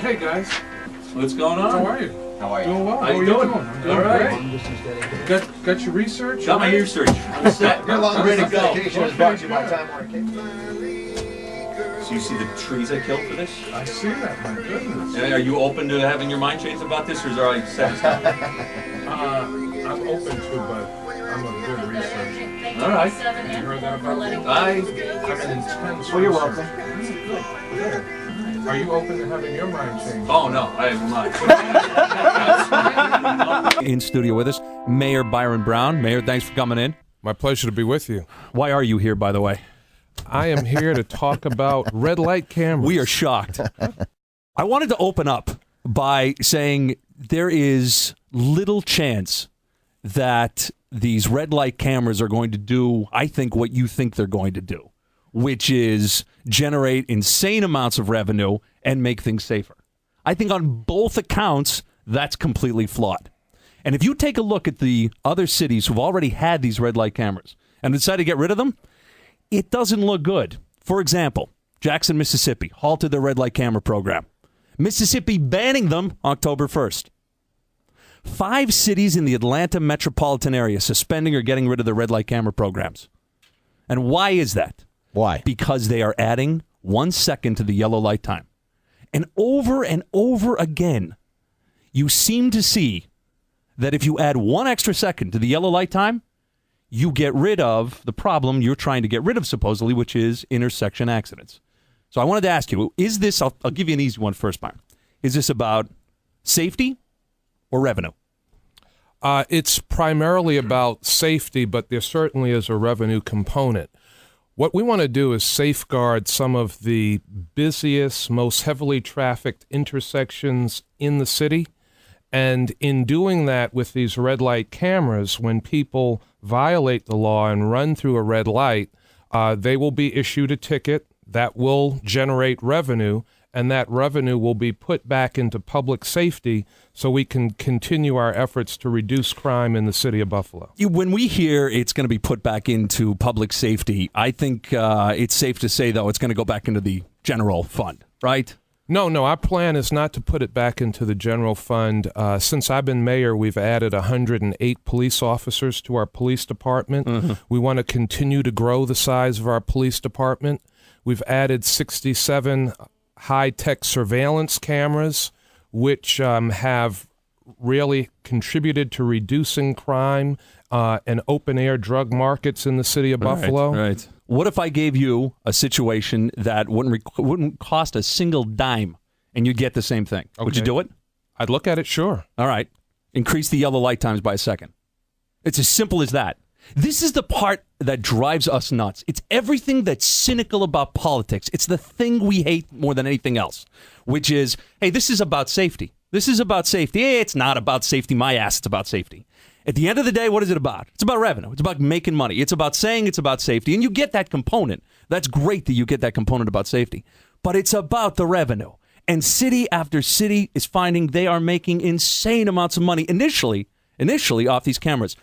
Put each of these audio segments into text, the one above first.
Hey guys, What's going on? how are you? How are you? Doing well. How you are doing? I'm doing All right. great. Got your research? Got my research. I'm set. Your long Ready to go. dedication is brought to you by Time Warner Cable. So you see the trees I killed for this? I see that. My goodness. Are you open to having your mind changed about this, or is there already set in stone? I'm open to, but I'm a good researcher. All right. You heard that about me? I I'm an intense Well, you're researcher. welcome. Good. Are you open to having your mind changed? Oh no, I am not. In studio with us, Mayor Byron Brown. Mayor, thanks for coming in. My pleasure to be with you. Why are you here, by the way? I am here to talk about red light cameras. We are shocked. I wanted to open up by saying there is little chance that these red light cameras are going to do, I think, what you think they're going to do, which is generate insane amounts of revenue and make things safer. I think on both accounts, that's completely flawed. And if you take a look at the other cities who've already had these red light cameras and decided to get rid of them, it doesn't look good. For example, Jackson, Mississippi, halted their red light camera program. Mississippi banning them October 1st. 5 cities in the Atlanta metropolitan area suspending or getting rid of their red light camera programs. And why is that? Why? Because they are adding 1 second to the yellow light time. And over again, you seem to see that if you add 1 extra second to the yellow light time, you get rid of the problem you're trying to get rid of, supposedly, which is intersection accidents. So I wanted to ask you, is this, I'll give you an easy one first, Byron. Is this about safety or revenue? It's primarily about safety, but there certainly is a revenue component. What we want to do is safeguard some of the busiest, most heavily trafficked intersections in the city. And in doing that with these red light cameras, when people violate the law and run through a red light, they will be issued a ticket that will generate revenue, and that revenue will be put back into public safety so we can continue our efforts to reduce crime in the city of Buffalo. When we hear it's going to be put back into public safety, I think it's safe to say, though, it's going to go back into the general fund, right? No, our plan is not to put it back into the general fund. Since I've been mayor, we've added 108 police officers to our police department. Mm-hmm. We want to continue to grow the size of our police department. We've added 67 high-tech surveillance cameras, which have really contributed to reducing crime and open-air drug markets in the city of Buffalo. Right. What if I gave you a situation that wouldn't cost a single dime and you'd get the same thing? Okay. Would you do it? I'd look at it, sure. All right. Increase the yellow light times by a second. It's as simple as that. This is the part that drives us nuts. It's everything that's cynical about politics. It's the thing we hate more than anything else, which is, hey, this is about safety. This is about safety. Hey, it's not about safety. My ass, it's about safety. At the end of the day, what is it about? It's about revenue. It's about making money. It's about saying it's about safety. And you get that component. That's great that you get that component about safety. But it's about the revenue. And city after city is finding they are making insane amounts of money initially off these cameras.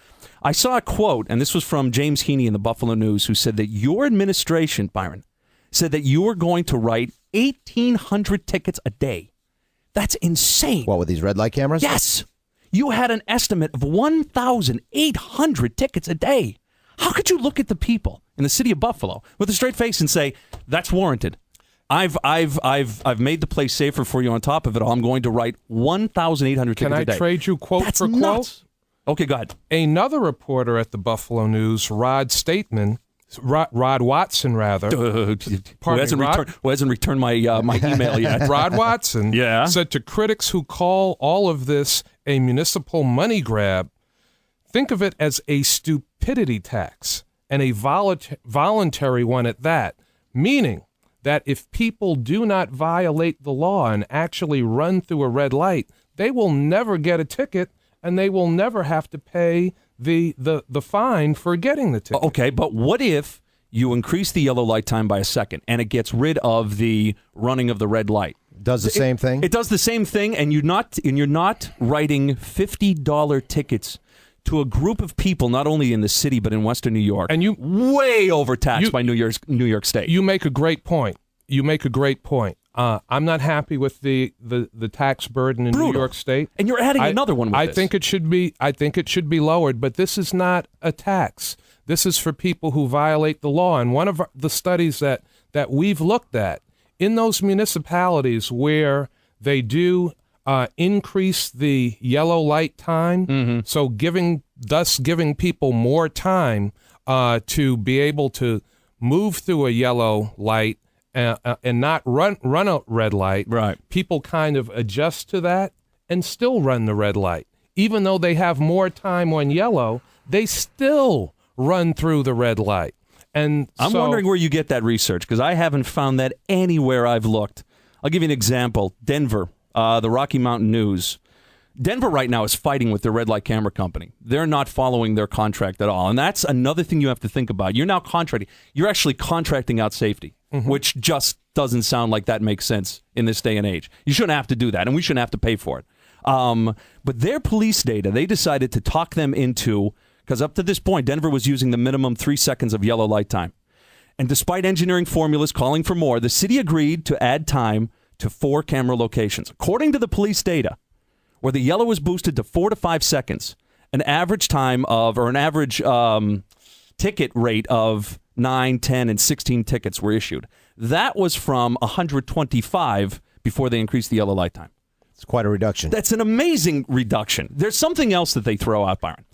I saw a quote, and this was from James Heaney in the Buffalo News, who said that your administration, Byron, said that you are going to write 1,800 tickets a day. That's insane. What, with these red light cameras? Yes. You had an estimate of 1,800 tickets a day. How could you look at the people in the city of Buffalo with a straight face and say, that's warranted? I've made the place safer for you on top of it all. I'm going to write 1,800 tickets a day. Can I trade you quote That's for nuts. quote? Okay, go ahead. Another reporter at the Buffalo News, Rod Watson, rather. Who hasn't returned my email yet? Rod Watson said to critics who call all of this a municipal money grab, think of it as a stupidity tax, and a voluntary one at that, meaning that if people do not violate the law and actually run through a red light, they will never get a ticket and they will never have to pay the fine for getting the ticket. Okay, but what if you increase the yellow light time by a second and it gets rid of the running of the red light? Does the same thing? It does the same thing, and you're not writing $50 tickets to a group of people, not only in the city but in Western New York, and you way overtaxed by New York State. You make a great point. I'm not happy with the tax burden in Brutal. New York State. And you're adding another one with I this. think it should be lowered, but this is not a tax. This is for people who violate the law. And one of the studies that we've looked at, in those municipalities where they do increase the yellow light time, so giving people more time to be able to move through a yellow light and not run a red light, right? People kind of adjust to that and still run the red light. Even though they have more time on yellow, they still run through the red light. And I'm wondering where you get that research, because I haven't found that anywhere I've looked. I'll give you an example. Denver, the Rocky Mountain News. Denver right now is fighting with their red light camera company. They're not following their contract at all. And that's another thing you have to think about. You're now contracting. You're actually contracting out safety, which just doesn't sound like that makes sense in this day and age. You shouldn't have to do that, and we shouldn't have to pay for it. But their police data, they decided to talk them into, because up to this point, Denver was using the minimum 3 seconds of yellow light time. And despite engineering formulas calling for more, the city agreed to add time to 4 camera locations. According to the police data, where the yellow was boosted to 4 to 5 seconds, an average time of, or an average ticket rate of 9, 10, and 16 tickets were issued. That was from 125 before they increased the yellow light time. It's quite a reduction. That's an amazing reduction. There's something else that they throw out, Byron.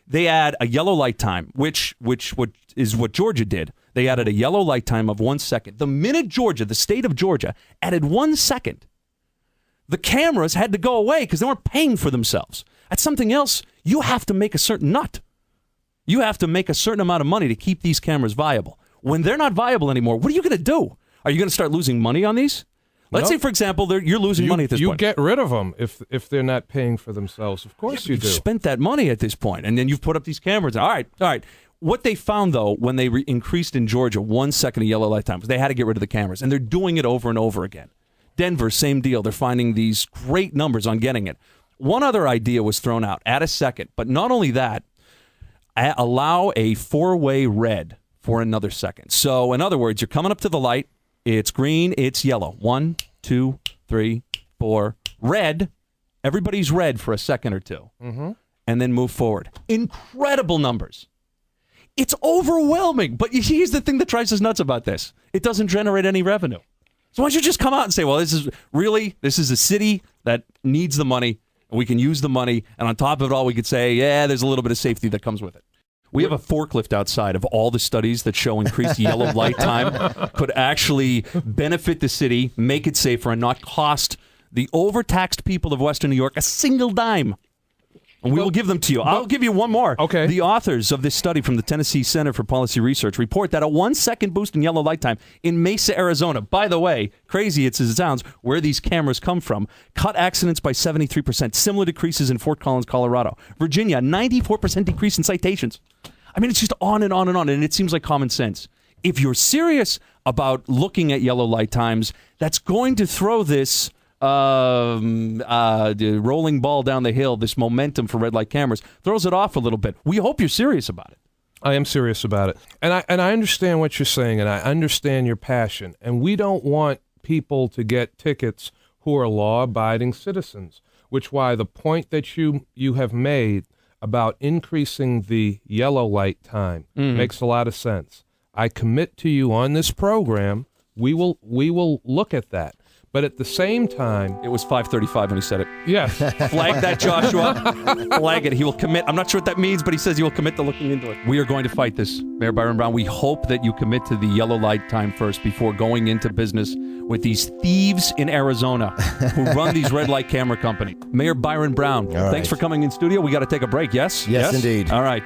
They add a yellow light time, which is what Georgia did. They added a yellow light time of 1 second. The minute Georgia, the state of Georgia, added 1 second, the cameras had to go away because they weren't paying for themselves. That's something else. You have to make a certain nut. You have to make a certain amount of money to keep these cameras viable. When they're not viable anymore, what are you going to do? Are you going to start losing money on these? Let's say, for example, you're losing money at this point. You get rid of them if they're not paying for themselves. Of course you do. You've spent that money at this point, and then you've put up these cameras. All right. What they found, though, when they increased in Georgia 1 second of yellow light time, was they had to get rid of the cameras, and they're doing it over and over again. Denver, same deal. They're finding these great numbers on getting it. One other idea was thrown out, add a second. But not only that, allow a 4-way red for another second. So, in other words, you're coming up to the light. It's green. It's yellow. 1, 2, 3, 4. Red. Everybody's red for a second or two. And then move forward. Incredible numbers. It's overwhelming. But here's the thing that drives us nuts about this. It doesn't generate any revenue. So why don't you just come out and say, well, this is a city that needs the money, and we can use the money, and on top of it all, we could say, yeah, there's a little bit of safety that comes with it. We have a forklift outside of all the studies that show increased yellow light time could actually benefit the city, make it safer, and not cost the overtaxed people of Western New York a single dime. And we will give them to you. I'll give you one more. Okay. The authors of this study from the Tennessee Center for Policy Research report that a 1 second boost in yellow light time in Mesa, Arizona, by the way, crazy as it sounds, where these cameras come from, cut accidents by 73%, similar decreases in Fort Collins, Colorado. Virginia, 94% decrease in citations. I mean, it's just on and on and on, and it seems like common sense. If you're serious about looking at yellow light times, that's going to throw this the rolling ball down the hill, this momentum for red light cameras, throws it off a little bit. We hope you're serious about it. I am serious about it. And I understand what you're saying, and I understand your passion. And we don't want people to get tickets who are law-abiding citizens, which why the point that you have made about increasing the yellow light time makes a lot of sense. I commit to you on this program, we will look at that. But at the same time... It was 5:35 when he said it. Yes. Flag that, Joshua. Flag it. He will commit. I'm not sure what that means, but he says he will commit to looking into it. We are going to fight this, Mayor Byron Brown. We hope that you commit to the yellow light time first before going into business with these thieves in Arizona who run these red light camera company. Mayor Byron Brown, thanks for coming in studio. We got to take a break, yes? Yes, indeed. All right.